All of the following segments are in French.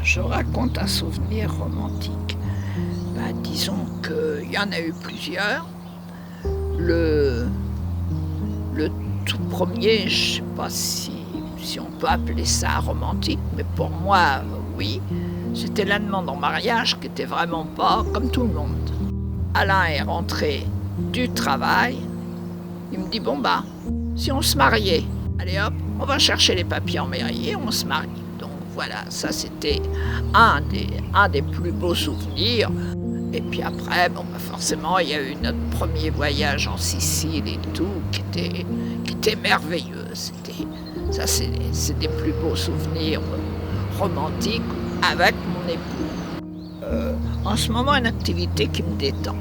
je raconte un souvenir romantique. Disons qu'il y en a eu plusieurs. Le tout premier, je ne sais pas si on peut appeler ça romantique, mais pour moi, oui. C'était la demande en mariage qui n'était vraiment pas comme tout le monde. Alain est rentré du travail. Il me dit, si on se mariait, allez hop, on va chercher les papiers en mairie et on se marie. Donc voilà, ça c'était un des plus beaux souvenirs. Et puis après, forcément, il y a eu notre premier voyage en Sicile et tout, qui était merveilleux. C'est des plus beaux souvenirs romantiques avec mon époux. En ce moment, une activité qui me détend.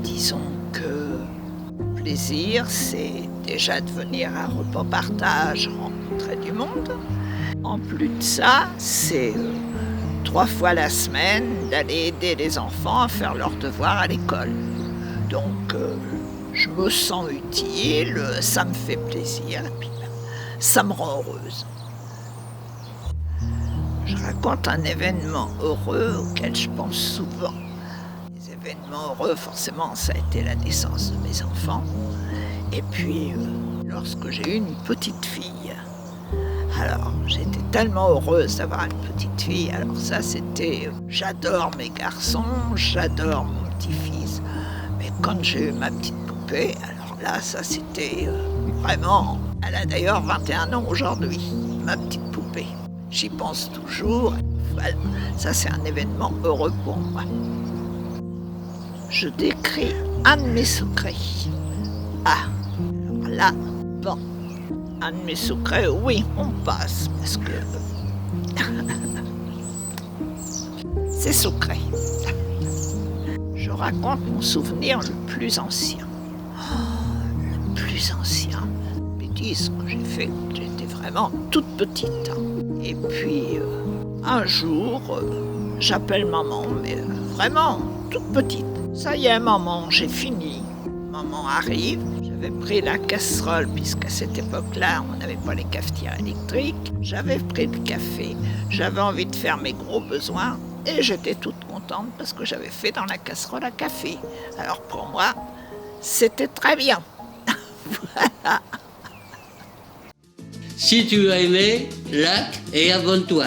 Disons que le plaisir, c'est déjà de venir à un repas partage, rencontrer du monde. En plus de ça, c'est 3 fois la semaine d'aller aider les enfants à faire leurs devoirs à l'école. Donc je me sens utile, ça me fait plaisir et puis ça me rend heureuse. Je raconte un événement heureux auquel je pense souvent. Les événements heureux, forcément, ça a été la naissance de mes enfants. Et puis lorsque j'ai eu une petite fille. Alors, j'étais tellement heureuse d'avoir une petite fille. Alors ça, j'adore mes garçons, j'adore mon petit-fils. Mais quand j'ai eu ma petite poupée, alors là, ça c'était vraiment... Elle a d'ailleurs 21 ans aujourd'hui, ma petite poupée. J'y pense toujours. Voilà, ça c'est un événement heureux pour moi. Je décris un de mes secrets. Alors là, un de mes secrets, oui, on passe, parce que c'est secret. Je raconte mon souvenir le plus ancien. Le plus ancien, bêtise que j'ai fait quand j'étais vraiment toute petite. Et puis, un jour, j'appelle maman, mais vraiment toute petite. Ça y est, maman, j'ai fini. Maman arrive. J'avais pris la casserole, puisqu'à cette époque-là, on n'avait pas les cafetières électriques. J'avais pris le café, j'avais envie de faire mes gros besoins et j'étais toute contente parce que j'avais fait dans la casserole à café. Alors pour moi, c'était très bien. Voilà. Si tu as aimé, like et abonne-toi.